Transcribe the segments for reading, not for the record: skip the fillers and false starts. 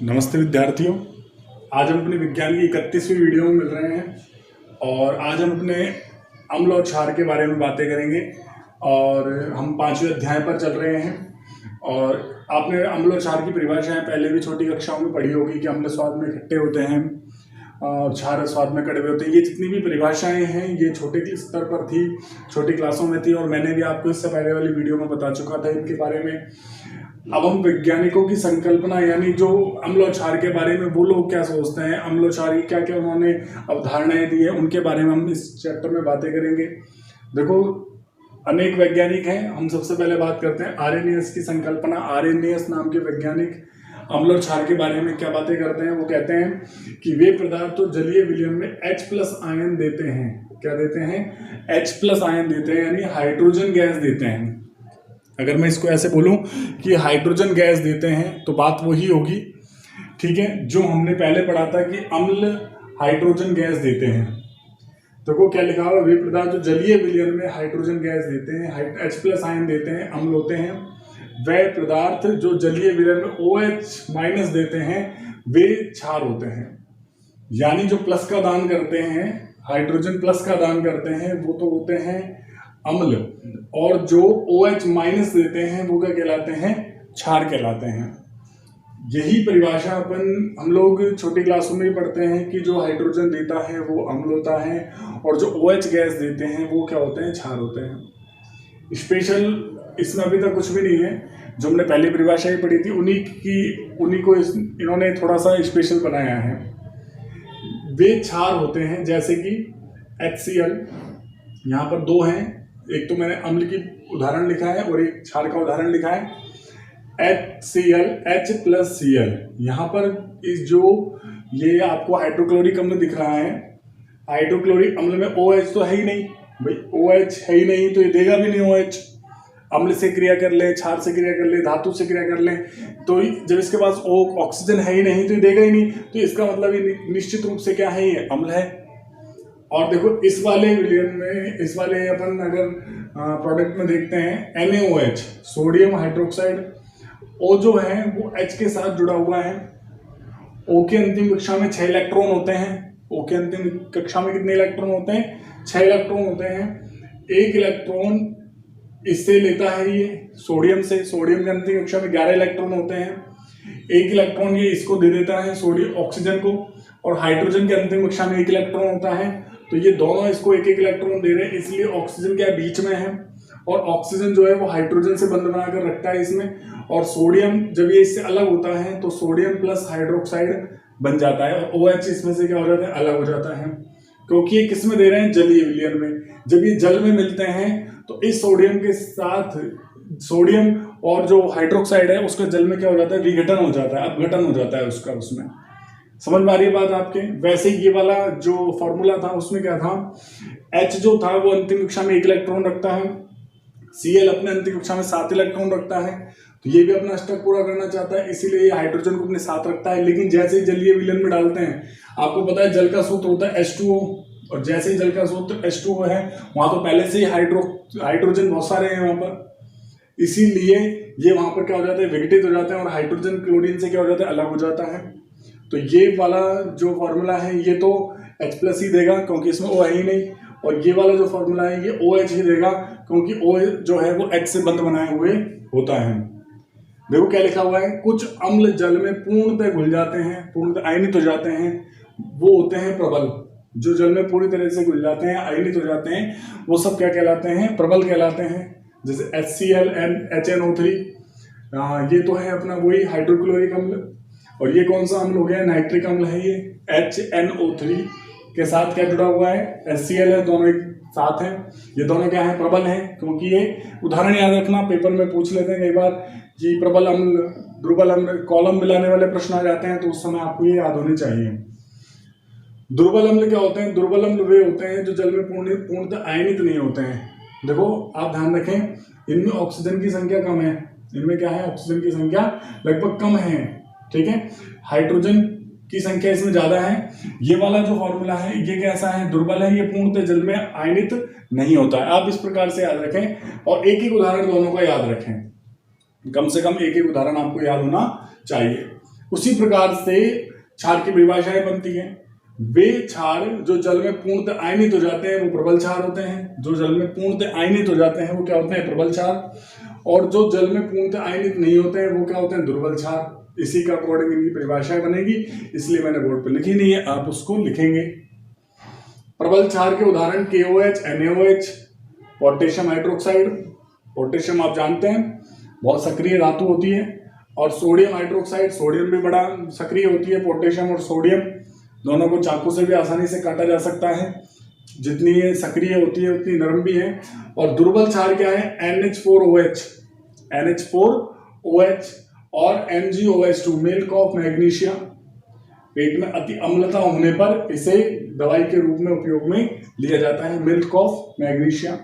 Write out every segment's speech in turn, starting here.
नमस्ते विद्यार्थियों। आज हम अपने विज्ञान की 31वीं वीडियो में मिल रहे हैं और आज हम अपने अम्ल और क्षार के बारे में बातें करेंगे और हम 5वें अध्याय पर चल रहे हैं। और आपने अम्ल और क्षार की परिभाषाएं पहले भी छोटी कक्षाओं में पढ़ी होगी कि अम्ल स्वाद में खट्टे होते हैं और क्षार स्वाद में कड़वे होते हैं। ये जितनी भी परिभाषाएं हैं ये छोटे स्तर पर थी, छोटी क्लासों में थी और मैंने भी आपको इससे पहले वाली वीडियो में बता चुका था इनके बारे में। अब हम वैज्ञानिकों की संकल्पना यानी जो अम्ल और क्षार के बारे में वो लोग क्या सोचते हैं, अम्ल और क्षार की क्या क्या उन्होंने अवधारणाएं दी है, उनके बारे में हम इस चैप्टर में बातें करेंगे। देखो, अनेक वैज्ञानिक हैं। हम सबसे पहले बात करते हैं आर्रेनियस की संकल्पना। आर्रेनियस नाम के वैज्ञानिक अम्ल और क्षार के बारे में क्या बातें करते हैं। वो कहते हैं कि वे पदार्थ तो जलीय विलयन में H+ आयन देते हैं। क्या देते हैं? H+ आयन देते हैं, यानी हाइड्रोजन गैस देते हैं। अगर मैं इसको ऐसे बोलूं कि हाइड्रोजन गैस देते हैं तो बात वही होगी, ठीक है, जो हमने पहले पढ़ा था कि अम्ल हाइड्रोजन गैस देते हैं। तो क्या लिखा हुआ? वे पदार्थ जो जलीय विलयन में हाइड्रोजन गैस देते हैं, H+ आयन देते हैं, अम्ल होते हैं। वे पदार्थ जो जलीय विलयन में OH- देते हैं वे क्षार होते हैं। यानी जो प्लस का दान करते हैं, हाइड्रोजन प्लस का दान करते हैं, वो तो होते हैं अम्ल, और जो OH- देते हैं वो क्या कहलाते हैं? क्षार कहलाते हैं। यही परिभाषा हम लोग छोटी क्लासों में भी पढ़ते हैं कि जो हाइड्रोजन देता है वो अम्ल होता है और जो OH गैस देते हैं वो क्या होते हैं? क्षार होते हैं। स्पेशल इसमें अभी तक कुछ भी नहीं है। जो हमने पहली परिभाषा ही पढ़ी थी उन्हीं को इन्होंने थोड़ा सा स्पेशल बनाया है। वे क्षार होते हैं जैसे कि HCl। यहाँ पर दो हैं, एक तो मैंने अम्ल की उदाहरण लिखा है और एक क्षार का उदाहरण लिखा है। HCl, H+Cl। यहाँ पर ये आपको हाइड्रोक्लोरिक अम्ल दिख रहा है। हाइड्रोक्लोरिक अम्ल में OH तो है ही नहीं भाई, OH है ही नहीं तो ये देगा भी नहीं OH। अम्ल से क्रिया कर ले, क्षार से क्रिया कर ले, धातु से क्रिया कर ले, तो जब इसके पास ऑक्सीजन है ही नहीं तो ये देगा ही नहीं। तो इसका मतलब ये निश्चित रूप से क्या है? ये अम्ल है। और देखो इस वाले विलयन में, इस वाले अपन अगर प्रोडक्ट में देखते हैं NaOH, सोडियम हाइड्रोक्साइड। O जो है वो H के साथ जुड़ा हुआ है। O के अंतिम कक्षा में 6 इलेक्ट्रॉन होते हैं। O के अंतिम कक्षा में कितने इलेक्ट्रॉन होते हैं? 6 इलेक्ट्रॉन होते हैं। एक इलेक्ट्रॉन इससे लेता है ये सोडियम से। सोडियम के अंतिम कक्षा में 11 इलेक्ट्रॉन होते हैं। एक इलेक्ट्रॉन ये इसको दे देता है सोडियम ऑक्सीजन को, और हाइड्रोजन के अंतिम कक्षा में 1 इलेक्ट्रॉन होता है। तो ये दोनों इसको 1-1 इलेक्ट्रॉन दे रहे हैं, इसलिए ऑक्सीजन क्या बीच में है और ऑक्सीजन जो है वो हाइड्रोजन से बंध बनाकर रखता है इसमें। और सोडियम जब ये इससे अलग होता है तो सोडियम प्लस हाइड्रोक्साइड बन जाता है और OH इसमें से क्या हो जाता है? अलग हो जाता है। क्योंकि ये किस में दे रहे हैं? जलीय विलयन में। जब ये जल में मिलते हैं तो इस सोडियम के साथ सोडियम और जो हाइड्रोक्साइड है उसका जल में क्या हो जाता है? विघटन हो जाता है, अपघटन हो जाता है उसका। उसमें समझ में आ रही है बात आपके? वैसे ये वाला जो फॉर्मूला था उसमें क्या था? H जो था वो अंतिम कक्षा में 1 इलेक्ट्रॉन रखता है, Cl अपने अंतिम कक्षा में 7 इलेक्ट्रॉन रखता है। तो ये भी अपना अष्टक पूरा करना चाहता है, इसीलिए ये हाइड्रोजन को अपने साथ रखता है। लेकिन जैसे ही जलीय विलयन में डालते हैं, आपको पता है जल का सूत्र होता है H2O, और जैसे ही जल का सूत्र H2O है वहां तो पहले से ही हाइड्रोजन बहुत सारे हैं वहां पर, इसीलिए ये वहां पर क्या हो जाता है? विघटित हो जाते हैं और हाइड्रोजन क्लोरीन से क्या हो जाता है? अलग हो जाता है। तो ये वाला जो फॉर्मूला है ये तो H+ ही देगा क्योंकि इसमें O है ही नहीं, और ये वाला जो फॉर्मूला है ये OH ही देगा क्योंकि O जो है वो H से बंध बनाए हुए होता है। देखो क्या लिखा हुआ है? कुछ अम्ल जल में पूर्णतः घुल जाते हैं, पूर्णतः आयनित हो जाते हैं, वो होते हैं प्रबल। जो जल में पूरी तरह से घुल जाते हैं, आयनित हो जाते हैं, वो सब क्या कहलाते हैं? प्रबल कहलाते हैं। जैसे HCl and HNO3, ये तो है अपना वही हाइड्रोक्लोरिक अम्ल। और ये कौन सा अम्ल हो गया? नाइट्रिक अम्ल है ये। HNO3 के साथ क्या जुड़ा हुआ है? HCl है, दोनों एक साथ हैं। ये दोनों क्या है? प्रबल हैं। क्योंकि ये उदाहरण याद रखना, पेपर में पूछ लेते हैं कई बार कि प्रबल अम्ल, दुर्बल अम्ल, कॉलम मिलाने वाले प्रश्न आ जाते हैं, तो उस समय आपको ये याद होनी चाहिए। दुर्बल अम्ल क्या होते हैं? दुर्बल अम्ल वे होते हैं जो जल में पूर्णतः आयनित नहीं होते हैं। देखो आप ध्यान रखें, इनमें ऑक्सीजन की संख्या कम है। इनमें क्या है? ऑक्सीजन की संख्या लगभग कम है, ठीक है। हाइड्रोजन की संख्या इसमें ज्यादा है। ये वाला जो फॉर्मूला है ये कैसा है? दुर्बल है। ये पूर्णतः जल में आयनित नहीं होता है। आप इस प्रकार से याद रखें और एक उदाहरण दोनों का याद रखें। कम से कम एक उदाहरण आपको याद होना चाहिए। उसी प्रकार से क्षार की परिभाषाएं बनती हैं। वे क्षार जो जल में पूर्णतः आयनित हो जाते हैं वो प्रबल क्षार होते हैं। जो जल में पूर्णतः आयनित हो जाते हैं वो क्या होते हैं? प्रबल क्षार। और जो जल में पूर्णतः आयनित नहीं होते हैं वो क्या होते हैं? दुर्बल क्षार। इसी का अकॉर्डिंग इनकी परिभाषाएं बनेगी, इसलिए मैंने बोर्ड पर लिखी नहीं है, आप उसको लिखेंगे। प्रबल क्षार के उदाहरण KOH, NaOH, potassium hydroxide. Potassium आप जानते हैं बहुत सक्रिय धातु होती है। और सोडियम हाइड्रोक्साइड, सोडियम भी बड़ा सक्रिय होती है। पोटेशियम और सोडियम दोनों को चाकू से भी आसानी से काटा जा सकता है। जितनी ये सक्रिय होती है उतनी नरम भी है। और दुर्बल क्षार क्या है? NH4OH, NH4OH और MgOH2, मिल्क ऑफ मैग्नीशिया। पेट में अति अम्लता होने पर इसे दवाई के रूप में उपयोग में लिया जाता है, मिल्क ऑफ मैग्नीशिया।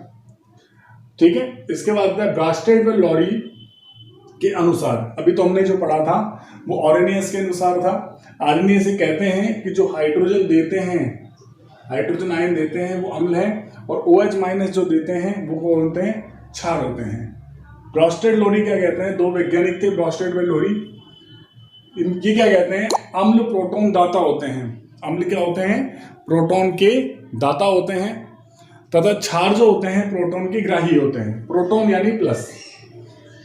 ठीक है। इसके बाद ब्रास्टेड व लॉरी के अनुसार, अभी तो हमने जो पढ़ा था वो ऑरेनियस के अनुसार था। आर्नियस से कहते हैं कि जो हाइड्रोजन देते हैं, हाइड्रोजन आयन देते हैं वो अम्ल है, और OH- जो देते हैं वो होते हैं? क्षार होते हैं। ब्रास्टेड लोरी क्या कहते हैं? दो वैज्ञानिक थे, ब्रास्टेड व लोरी। ये क्या कहते हैं? अम्ल प्रोटॉन दाता होते हैं। अम्ल क्या होते हैं? प्रोटॉन के दाता होते हैं। तथा क्षार जो होते हैं प्रोटॉन के ग्राही होते हैं। प्रोटॉन यानी प्लस,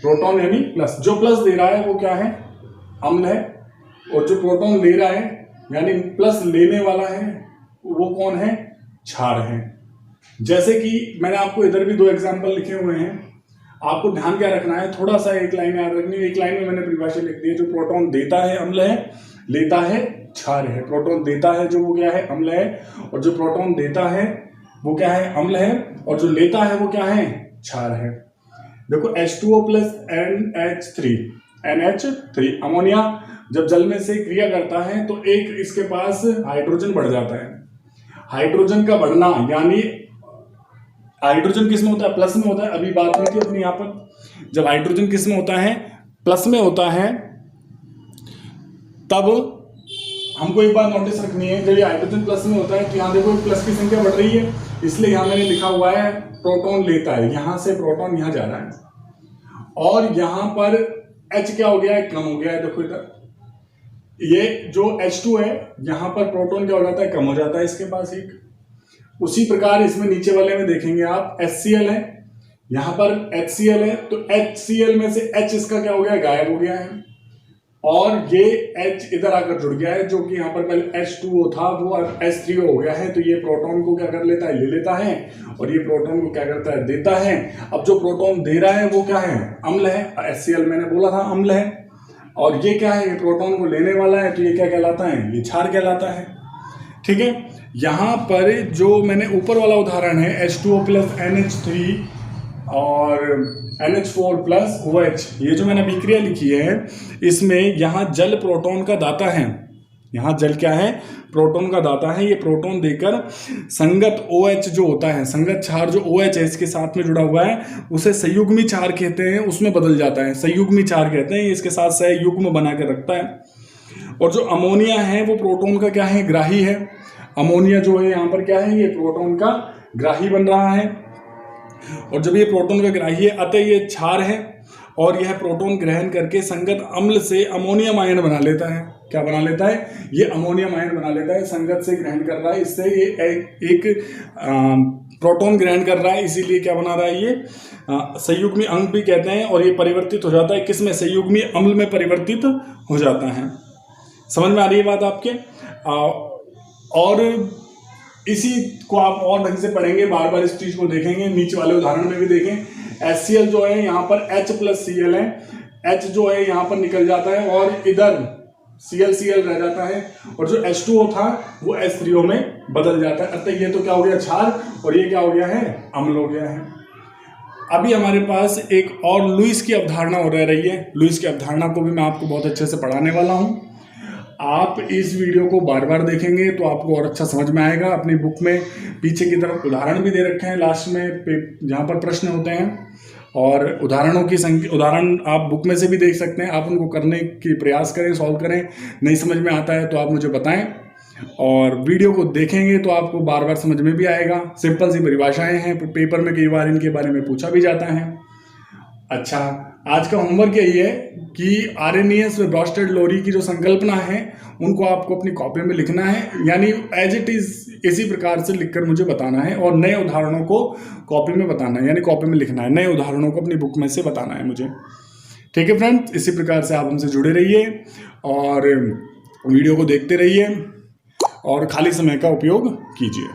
प्रोटॉन यानी प्लस। जो प्लस दे रहा है वो क्या है? अम्ल है। और जो प्रोटॉन ले रहा है यानी प्लस लेने वाला है वो कौन है? क्षार है। जैसे कि मैंने आपको इधर भी दो एग्जांपल लिखे हुए हैं। आपको ध्यान क्या रखना है? थोड़ा सा एक लाइन याद रखनी है। एक लाइन में मैंने परिभाषा लिख दी है। जो प्रोटॉन देता है अम्ल है, लेता है क्षार है। प्रोटॉन देता है जो वो क्या है? अम्ल है। और जो प्रोटॉन देता है वो क्या है? अम्ल है। और जो लेता है वो क्या है? क्षार है। देखो H2O प्लस NH3 अमोनिया जब जल में से क्रिया करता है तो एक इसके पास हाइड्रोजन बढ़ जाता है। हाइड्रोजन का बढ़ना यानी हाइड्रोजन किस में होता है? प्लस में होता है। अभी बात हुई थी अपनी यहाँ पर, जब हाइड्रोजन किस में होता है? प्लस में होता है। तब हमको एक बात नोटिस रखनी है, जब ये हाइड्रोजन प्लस में होता है तो यहाँ देखो प्लस की संख्या बढ़ रही है, इसलिए यहाँ मैंने लिखा हुआ है प्रोटॉन लेता है। यहाँ से प्रोटॉन यहाँ जा रहा है और यहाँ पर H क्या हो गया है? कम हो गया है। देखो इधर ये जो H2 है यहाँ पर प्रोटॉन क्या हो जाता है? कम हो जाता है इसके पास एक। उसी प्रकार इसमें नीचे वाले में देखेंगे आप HCl है, यहाँ पर HCl है तो HCl में से H इसका क्या हो गया? गायब हो गया है। और ये H इधर आकर जुड़ गया है, जो कि यहाँ पर पहले H2O था वो H3O हो गया है। तो ये प्रोटॉन को क्या कर लेता है? ले लेता है। और ये प्रोटॉन को क्या करता है? देता है। अब जो प्रोटॉन दे रहा है वो क्या है? अम्ल है। HCl मैंने बोला था अम्ल है। और ये क्या है? ये प्रोटॉन को लेने वाला है, तो ये क्या कहलाता है? ये क्षार कहलाता है। ठीक है। यहाँ पर जो मैंने ऊपर वाला उदाहरण है H2O प्लस NH3 और NH4 प्लस OH, ये जो मैंने अभिक्रिया लिखी है इसमें यहाँ जल प्रोटॉन का दाता है। यहाँ जल क्या है? प्रोटॉन का दाता है। ये प्रोटॉन देकर संगत OH जो होता है, संगत क्षार जो OH है इसके साथ में जुड़ा हुआ है, उसे संयुग्मी क्षार कहते हैं, उसमें बदल जाता है। संयुग्मी क्षार कहते हैं, इसके साथ सहयुग्म बना के रखता है। और जो अमोनिया है वो प्रोटॉन का क्या है? ग्राही है। अमोनिया जो है यहाँ पर क्या है? ये प्रोटॉन का ग्राही बन रहा है। और जब ये प्रोटॉन का ग्राही है अतः ये क्षार है और यह प्रोटॉन ग्रहण करके संगत अम्ल से अमोनियम आयन बना लेता है। क्या बना लेता है? ये अमोनियम आयन बना लेता है। संगत से ग्रहण कर रहा है, इससे ये एक प्रोटॉन ग्रहण कर रहा है, इसीलिए क्या बना रहा है? ये संयुग्मी अम्ल भी कहते हैं। और ये परिवर्तित हो जाता है किसमें? संयुग्मी अम्ल में परिवर्तित हो जाता है। समझ में आ रही है बात आपके? और इसी को आप और ढंग से पढ़ेंगे, बार बार इस चीज को देखेंगे। नीचे वाले उदाहरण में भी देखें। HCl जो है यहाँ पर H प्लस Cl है, H जो है यहाँ पर निकल जाता है और इधर Cl रह जाता है। और जो H2O था वो H3O में बदल जाता है। अतः ये तो क्या हो गया? क्षार। और ये क्या हो गया है? अम्ल हो गया है। अभी हमारे पास एक और लुईस की अवधारणा हो रही है। लुईस की अवधारणा को भी मैं आपको बहुत अच्छे से पढ़ाने वाला हूँ। आप इस वीडियो को बार बार देखेंगे तो आपको और अच्छा समझ में आएगा। अपनी बुक में पीछे की तरफ उदाहरण भी दे रखे हैं लास्ट में, जहाँ पर प्रश्न होते हैं, और उदाहरणों की संख्या, उदाहरण आप बुक में से भी देख सकते हैं। आप उनको करने की प्रयास करें, सॉल्व करें। नहीं समझ में आता है तो आप मुझे बताएं, और वीडियो को देखेंगे तो आपको बार बार समझ में भी आएगा। सिंपल सी परिभाषाएं हैं, पेपर में कई बार इनके बारे में पूछा भी जाता है। अच्छा, आज का होमवर्क यही है कि आर्हेनियस व ब्रॉस्टेड लोरी की जो संकल्पना है उनको आपको अपनी कॉपी में लिखना है, यानी एज इट इज इसी प्रकार से लिखकर मुझे बताना है और नए उदाहरणों को कॉपी में बताना है, यानी कॉपी में लिखना है, नए उदाहरणों को अपनी बुक में से बताना है मुझे। ठीक है फ्रेंड्स, इसी प्रकार से आप हमसे जुड़े रहिए और वीडियो को देखते रहिए और खाली समय का उपयोग कीजिए।